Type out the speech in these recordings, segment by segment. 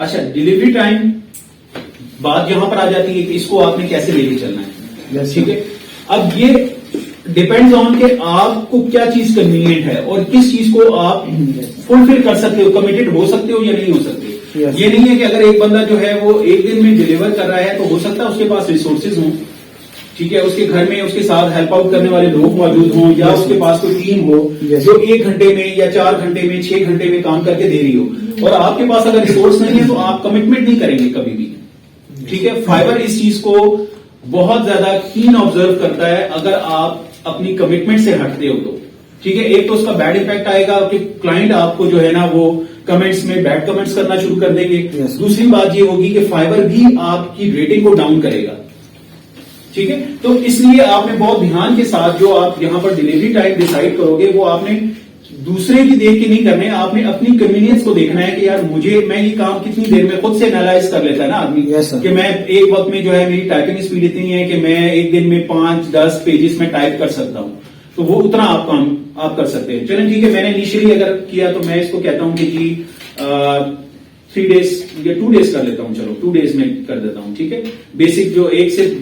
اچھا delivery time بات یہاں پر آ جاتی ہے کہ اس کو آپ نے کیسے لے کے چلنا ہے. ٹھیک ہے, اب یہ ڈیپینڈز آن کہ آپ کو کیا چیز کنوینئنٹ ہے اور کس چیز کو آپ فلفل کر سکتے ہو, کمیٹڈ ہو سکتے ہو یا نہیں ہو سکتے. یہ نہیں ہے کہ اگر ایک بندہ جو ہے وہ ایک دن میں ڈیلیور کر رہا ہے تو ہو سکتا ہے اس کے پاس ریسورسز ہوں, ٹھیک ہے, اس کے گھر میں اس کے ساتھ ہیلپ آؤٹ کرنے والے لوگ موجود ہوں, یا اس کے پاس کوئی ٹیم ہو جو 1 گھنٹے میں یا 4 گھنٹے میں 6 گھنٹے میں کام کر کے دے رہی ہو, اور آپ کے پاس اگر ریسورس نہیں ہے تو آپ کمٹمنٹ نہیں کریں گے کبھی بھی. ٹھیک ہے, فائبر اس چیز کو بہت زیادہ کین آبزرو کرتا ہے اگر آپ اپنی کمٹمنٹ سے ہٹتے ہو تو. ٹھیک ہے, ایک تو اس کا بیڈ امپیکٹ آئے گا کہ کلائنٹ آپ کو جو ہے نا وہ کمنٹس میں بیڈ کمنٹس کرنا شروع کر دیں گے. دوسری بات یہ ہوگی کہ فائبر بھی آپ کی ریٹنگ کو ڈاؤن کرے گا. ٹھیک ہے, تو اس لیے آپ نے بہت دھیان کے ساتھ جو آپ یہاں پر ڈیلیوری ٹائم ڈیسائیڈ کرو گے وہ آپ نے دوسرے کی دیکھ کے نہیں کرنے, آپ نے اپنی کنوینئنس کو دیکھنا ہے کہ یار میں یہ کام کتنی دیر میں خود سے انالائز کر لیتا ہے نا آدمی کہ میں ایک وقت میں جو ہے میری ٹائپنگ اسپیڈ اتنی ہے کہ میں ایک دن میں 5-10 پیجز میں ٹائپ کر سکتا ہوں, تو وہ اتنا آپ کام آپ کر سکتے ہیں. چلیں ٹھیک ہے, میں نے انیشلی اگر کیا تو میں اس کو کہتا ہوں کہ جی 3 days یا 2 days کر لیتا ہوں, چلو 2 days میں کر دیتا ہوں. ٹھیک ہے, بیسک جو ایک سے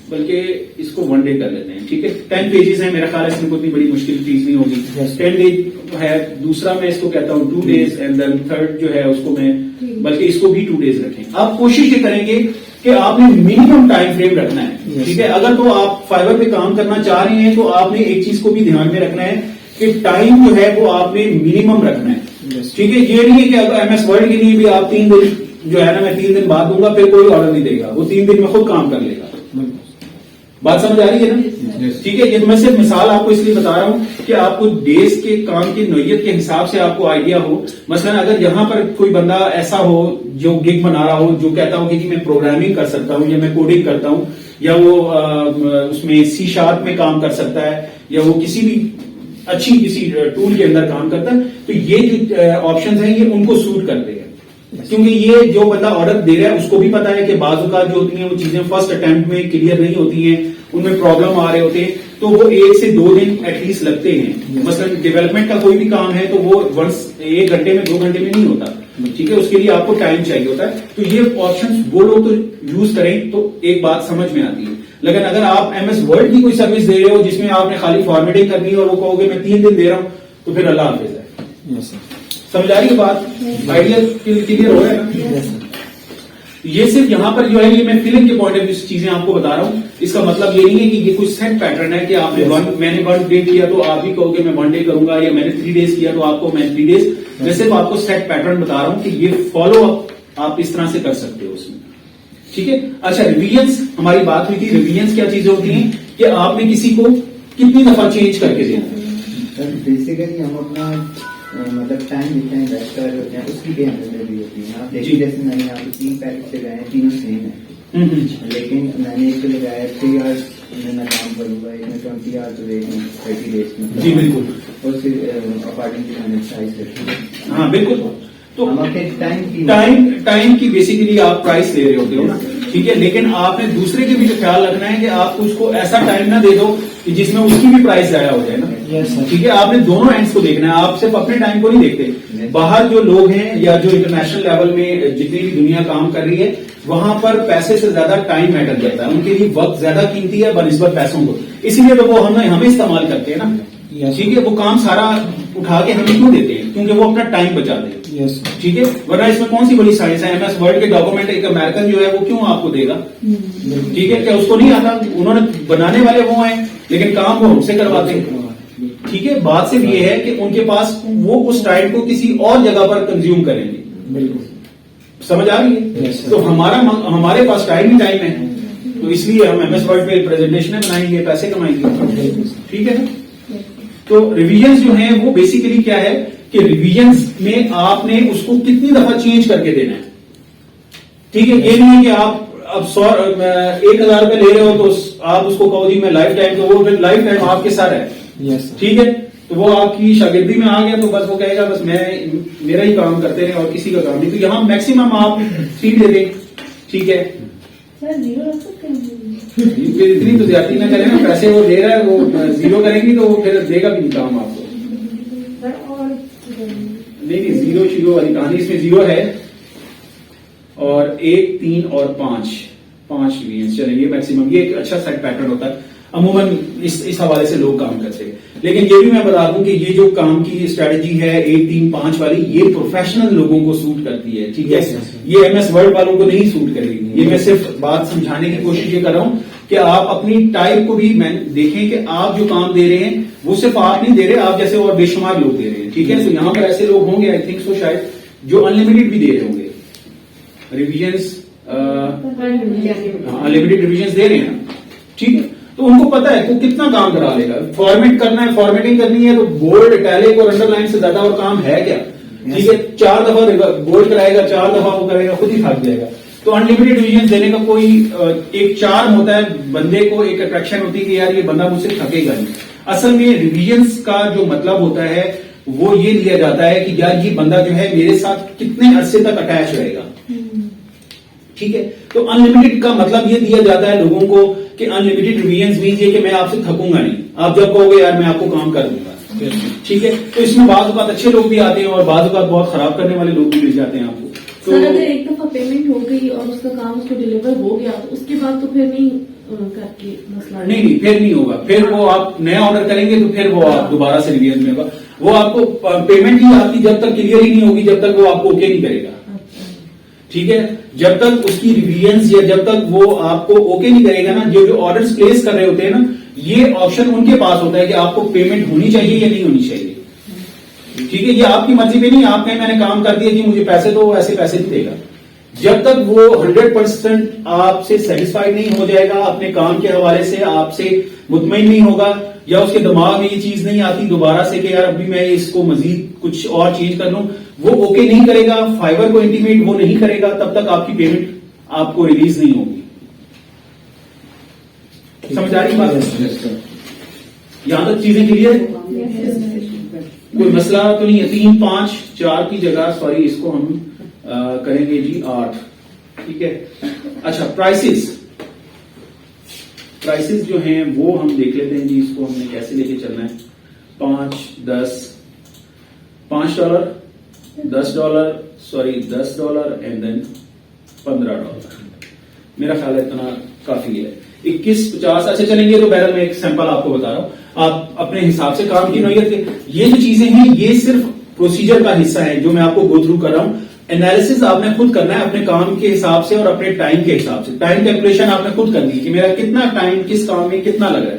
بلکہ اس کو 1 day کر لیتے ہیں. ٹھیک ہے, 10 پیجز ہیں, میرا خیال ہے اس میں کوئی بڑی مشکل چیز نہیں ہوگی. 10 days ہے, دوسرا میں اس کو کہتا ہوں 2 days, اینڈ دین تھرڈ جو ہے اس کو میں بلکہ اس کو بھی 2 days رکھیں. آپ کوشش یہ کریں گے کہ آپ نے منیمم ٹائم فریم رکھنا ہے. ٹھیک ہے, اگر تو آپ فائبر پہ کام کرنا چاہ رہے ہیں تو آپ نے ایک چیز کو بھی دھیان میں رکھنا ہے کہ ٹائم جو ہے وہ آپ نے منیمم رکھنا ہے. ٹھیک ہے, یہ نہیں ہے کہ اگر ایم ایس ورڈ کے لیے بھی آپ 3 دن جو ہے نا میں 3 دن بعد دوں گا پھر کوئی آرڈر نہیں دے گا, وہ 3 دن میں خود کام کر لے گا. بات سمجھ آ رہی ہے نا؟ ٹھیک ہے, یہ میں صرف مثال آپ کو اس لیے بتا رہا ہوں کہ آپ کو ڈیز کے کام کی نوعیت کے حساب سے آپ کو آئیڈیا ہو. مثلا اگر یہاں پر کوئی بندہ ایسا ہو جو گگ بنا رہا ہو, جو کہتا ہو کہ جی میں پروگرامنگ کر سکتا ہوں یا میں کوڈنگ کرتا ہوں, یا وہ اس میں C# میں کام کر سکتا ہے, یا وہ کسی بھی اچھی کسی ٹول کے اندر کام کرتا ہے, تو یہ جو آپشنز ہیں یہ ان کو سوٹ کرتے ہیں. کیونکہ یہ جو بندہ آرڈر دے رہا ہے اس کو بھی پتا ہے کہ بعض اوقات جو ہوتی ہیں وہ چیزیں فرسٹ اٹمپٹ میں کلیئر نہیں ہوتی ہیں, ان میں پرابلم آ رہے ہوتے ہیں, تو وہ 1 سے 2 دن ایٹ لیسٹ لگتے ہیں. مثلا ڈیولپمنٹ کا کوئی بھی کام ہے تو وہ 1 گھنٹے میں 2 گھنٹے میں نہیں ہوتا. ٹھیک ہے, اس کے لیے آپ کو ٹائم چاہیے ہوتا ہے. تو یہ آپشن وہ لوگ تو یوز کریں تو ایک بات سمجھ میں آتی ہے. لیکن اگر آپ ایم ایس ورڈ کی کوئی سروس دے رہے ہو جس میں آپ نے خالی فارمیٹنگ کرنی ہے اور وہ کہو گے میں 3 دن دے رہا ہوں, تو پھر اللہ حافظ ہے. سمجھ آ رہی ہے بات؟ آئیڈیا کلیئر ہو رہا ہے نا؟ یہ صرف یہاں پر جو ہے یہ میں فلنگ کے پوائنٹ آف ویو چیزیں آپ کو بتا رہا ہوں. اس کا مطلب یہ نہیں ہے کہ یہ کوئی سیٹ پیٹرن ہے کہ آپ نے میں نے 1 ڈے کیا تو آپ بھی کہو گے میں 1 ڈے کروں گا, یا میں نے 3 days کیا تو آپ کو میں 3 days. میں صرف آپ کو سیٹ پیٹرن بتا رہا ہوں کہ یہ فالو اپ آپ اس طرح سے کر سکتے ہو اس میں. ٹھیک ہے, اچھا ریویژنس ہماری بات ہوئی تھی. ریویژنس کیا چیزیں ہوتی ہیں کہ آپ نے کسی کو کتنی دفعہ چینج کر کے دینا ہے. بیسیکلی ہم اپنا مطلب ٹائم جتنا انویسٹ کر رہے ہوتے ہیں اس کی بھی ہمیں بھی ہوتی ہے. آپ دیکھیے جیسے میں نے آپ کو 3 پیکج سے گئے ہیں, تینوں سیم ہیں, لیکن میں نے ایک کو لگایا 3 hours میں کام کروں گا, ایک میں 20 hours تو دیکھ 30 days میں. جی بالکل, اور پھر اکارڈنگ ٹو میں نے سائز رکھی. ہاں بالکل. تو ہم اپنے ٹائم کی بیسیکلی آپ پرائس دے رہے ہوتے ہو نا. ٹھیک ہے, لیکن آپ نے دوسرے کے بھی خیال رکھنا ہے کہ آپ اس کو ایسا ٹائم نہ دے دو کہ جس میں اس کی بھی پرائس ضائع ہو جائے نا. ٹھیک ہے, آپ نے دونوں اینڈس کو دیکھنا ہے. آپ صرف اپنے ٹائم کو نہیں دیکھتے, باہر جو لوگ ہیں یا جو انٹرنیشنل لیول میں جتنی بھی دنیا کام کر رہی ہے وہاں پر پیسے سے زیادہ ٹائم میٹر کرتا ہے. ان کے لیے وقت زیادہ قیمتی ہے بنسبت پیسوں کو, اسی لیے تو وہ ہمیں استعمال کرتے ہیں نا. ٹھیک ہے, وہ کام سارا اٹھا کے ہمیں کیوں دیتے ہیں؟ کیونکہ وہ اپنا ٹائم بچاتے ہیں. ٹھیک ہے, ورنہ اس میں کون سی بڑی سائنس ہے؟ ایم ایس ورڈ کے ڈاکومنٹ ایک امریکن جو ہے وہ کیوں آپ کو دے گا؟ ٹھیک ہے, کیا اس کو نہیں آتا؟ انہوں نے بنانے والے وہ ہیں لیکن کام وہ ہم سے کرواتے ہیں. ٹھیک ہے, بات صرف یہ ہے کہ ان کے پاس وہ اس ٹائم کو کسی اور جگہ پر کنزیوم کریں گے. بالکل سمجھ آ رہی ہے؟ تو ہمارے پاس ٹائم ہی ٹائم ہے, تو اس لیے ہم ایم ایس ورڈ پہ پریزنٹیشن بنائیں گے, پیسے کمائیں گے. ٹھیک ہے, تو ریویژنس جو ہیں وہ بیسیکلی کیا ہے کہ ریویژنس میں آپ نے اس کو کتنی دفعہ چینج کر کے دینا ہے. ٹھیک ہے, یہ نہیں ہے کہ آپ اب 1,000 روپے لے رہے ہو تو آپ اس کو کہو جی میں لائف ٹائم, تو وہ لائف ٹائم آپ کے ساتھ ہے. ٹھیک ہے, تو وہ آپ کی شاگردی میں آ گیا تو بس وہ کہے گا بس میرا ہی کام کرتے رہے اور کسی کا کام نہیں. تو یہاں میکسیمم آپ 3 دے دیں. ٹھیک ہے, اتنی تو زیادتی نہ کریں نا, پیسے وہ دے رہا ہے وہ 0 کریں گی تو وہ پھر دے گا بھی نہیں کام آپ کو. نہیں 0 والی کہانی اس میں 0 ہے. اور 1, 3 اور 5 ڈویژن چلیں یہ میکسیمم، یہ ایک اچھا سیٹ پیٹرن ہوتا ہے عموماً اس حوالے سے لوگ کام کرتے ہیں. لیکن یہ بھی میں بتا دوں کہ یہ جو کام کی اسٹریٹجی ہے 1, 3, 5 والی، یہ پروفیشنل لوگوں کو سوٹ کرتی ہے. ٹھیک ہے، یہ MS Word والوں کو نہیں سوٹ کرے گی. یہ میں صرف بات سمجھانے کی کوشش یہ کر رہا ہوں کہ آپ اپنی ٹائپ کو بھی دیکھیں کہ آپ جو کام دے رہے ہیں وہ صرف آپ نہیں دے رہے، آپ جیسے اور بے شمار لوگ دے رہے ہیں. ٹھیک ہے، تو یہاں پر ایسے لوگ ہوں گے آئی تھنک سو شاید جو انلمیٹڈ بھی دے رہے ہوں گے ریویژنس، انلمیٹڈ ریویژنس دے رہے ہیں. ٹھیک ہے، تو ان کو پتا ہے تو کتنا کام کرا لے گا. فارمیٹ کرنا ہے، فارمیٹنگ کرنی ہے تو بولڈ، اٹیلک اور انڈر لائن سے زیادہ اور کام ہے کیا. ٹھیک ہے، 4 دفعہ بولڈ کرائے گا، 4 دفعہ وہ کرے گا، خود ہی تھک جائے گا. تو انلمیٹڈ ڈویژن دینے کا کوئی ایک چارم ہوتا ہے بندے کو، ایک اٹریکشن ہوتی ہے کہ یار یہ بندہ مجھ سے تھکے گا نہیں. اصل میں ریویژنس کا جو مطلب ہوتا ہے وہ یہ لیا جاتا ہے کہ یار یہ بندہ جو ہے میرے ساتھ کتنے عرصے تک اٹیچ رہے گا. ٹھیک ہے، تو انلمیٹڈ کا مطلب یہ دیا جاتا ہے لوگوں کو کہ انلمیٹڈ ریویژنس مینز یہ کہ میں آپ سے تھکوں گا نہیں، آپ جب کہو گے یار میں آپ کو کام کر دوں گا. ٹھیک ہے، تو اس میں بعض اوقات اچھے لوگ بھی آتے ہیں اور بعض اوقات بہت خراب کرنے والے لوگ بھی مل جاتے ہیں آپ کو. سر اگر ایک دفعہ پیمنٹ ہو گئی اور اس کا کام اس کو ڈیلیور ہو گیا تو اس کے بعد تو پھر نہیں کر کے مسئلہ نہیں پھر نہیں ہوگا. پھر وہ آپ نیا آرڈر کریں گے تو پھر وہ آپ دوبارہ سے ریویژن میں ہوگا. وہ آپ کو پیمنٹ ہی آپ کی جب تک کلیئر ہی نہیں ہوگی جب تک وہ آپ کو اوکے نہیں کرے گا. ٹھیک ہے، جب تک اس کی ریویژنس یا جب تک وہ آپ کو اوکے نہیں کرے گا نا، جو آرڈرز پلیس کر رہے ہوتے ہیں نا، یہ آپشن ان کے پاس ہوتا ہے کہ آپ کو پیمنٹ ہونی چاہیے یا نہیں ہونی چاہیے. ٹھیک ہے، یہ آپ کی مرضی پہ نہیں. آپ نے میں نے کام کر دیا جی مجھے پیسے دو، ایسے پیسے نہیں دے گا. جب تک وہ 100% آپ سے سیٹسفائیڈ نہیں ہو جائے گا، اپنے کام کے حوالے سے آپ سے مطمئن نہیں ہوگا، یا اس کے دماغ میں یہ چیز نہیں آتی دوبارہ سے کہ یار ابھی میں اس کو مزید کچھ اور چینج کر لوں، وہ اوکے نہیں کرے گا، فائبر کو انٹیمیٹ وہ نہیں کرے گا، تب تک آپ کی پیمنٹ آپ کو ریلیز نہیں ہوگی. سمجھ آ رہی بات؟ یہاں تک چیزیں کلیئر؟ کوئی مسئلہ تو نہیں ہے. 3, 5, 4 کی جگہ سوری اس کو ہم کریں گے جی 8. ٹھیک ہے، اچھا پرائسز جو ہیں وہ ہم دیکھ لیتے ہیں جی. اس کو ہم نے کیسے لے کے چلنا ہے. 5, 10، $5، $10 اینڈ دین $15. میرا خیال ہے اتنا کافی ہے. 21، 50. اچھا چلیں گے تو بہرحال میں ایک سیمپل آپ کو بتا رہا ہوں، آپ اپنے حساب سے کام کی نوعیت کے. یہ جو چیزیں ہیں یہ صرف پروسیجر کا حصہ ہے جو میں آپ کو گو تھرو کر رہا ہوں. انالیسس آپ نے خود کرنا ہے اپنے کام کے حساب سے اور اپنے ٹائم کے حساب سے. ٹائم کیلکولیشن آپ نے خود کرنی ہے کہ میرا کتنا ٹائم کس کام میں کتنا لگ رہا ہے.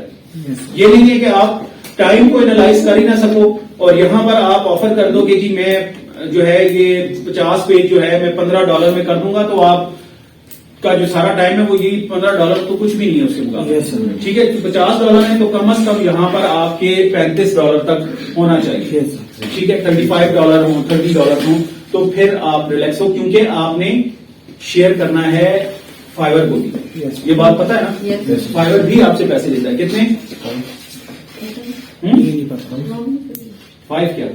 یہ نہیں ہے کہ آپ ٹائم کو انالائز کر ہی نہ سکو اور یہاں پر آپ آفر کر دو کہ جی میں جو ہے یہ 50 پیج جو ہے میں $15 میں کر دوں گا، تو آپ کا جو سارا ٹائم ہے وہ یہ $15 تو کچھ بھی نہیں ہے اس کے مقابلے. ٹھیک ہے، $50 ہے تو کم از کم یہاں پر آپ کے $35 تک ہونا چاہیے. ٹھیک ہے، $35 ہوں، $30 ہوں تو پھر آپ ریلیکس ہو، کیونکہ آپ نے شیئر کرنا ہے فائبر کو بھی. یہ بات پتا ہے نا، فائبر بھی آپ سے پیسے لیتا ہے. کتنے؟ 5 کیا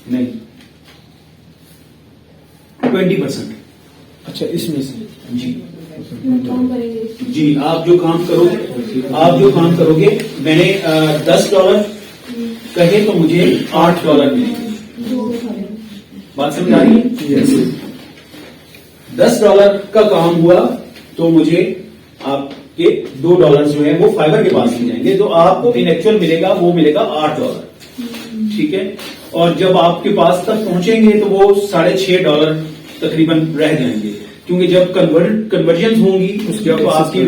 نہیں 20%. اچھا اس میں سے جی آپ جو کام کرو گے میں نے $10 کہے تو مجھے $8 ملیں گے. بات سمجھ آ رہی ہے؟ $10 کا کام ہوا تو مجھے آپ کے $2 جو ہے وہ فائبر کے پاس مل جائیں گے، تو آپ کو ان ایکچوئل ملے گا وہ ملے گا $8. ٹھیک ہے، اور جب آپ کے پاس تک پہنچیں گے تو وہ $6.5 تقریباً رہ جائیں گے، کیونکہ جب کنورژن ہوں گی جب آپ کی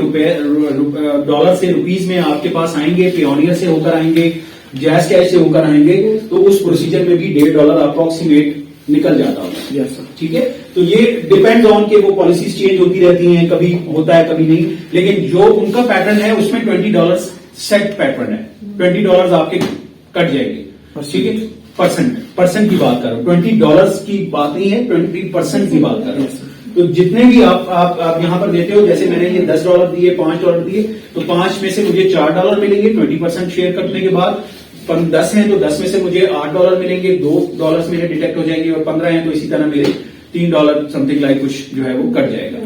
ڈالر سے روپیز میں آپ کے پاس آئیں گے، پیونیئر سے ہو کر آئیں گے، جیز کیش سے ہو کر آئیں گے، تو اس پروسیجر میں بھی $1.5 اپروکسیمیٹ نکل جاتا ہوگا. ٹھیک ہے، تو یہ ڈیپینڈ آن کہ وہ پالیسیز چینج ہوتی رہتی ہیں، کبھی ہوتا ہے کبھی نہیں، لیکن جو ان کا پیٹرن ہے اس میں $20 سیٹ پیٹرن ہے. $20 آپ کے کٹ جائیں گے. ٹھیک ہے، پرسنٹ کی بات کر رہا ہوں، $20 کی بات نہیں ہے، 20% کی بات کر رہا ہوں. تو جتنے بھی آپ یہاں پر دیتے ہو، جیسے میں نے یہ $10 دیے، $5 دیے، تو 5 میں سے مجھے $4 ملیں گے 20% شیئر کرنے کے بعد. 10 ہیں تو 10 میں سے مجھے $8 ملیں گے، $2 میرے ڈیٹیکٹ ہو جائیں گے، اور 15 ہیں تو اسی طرح میرے $3 سم تھنگ لائک کچھ جو ہے وہ کٹ جائے گا.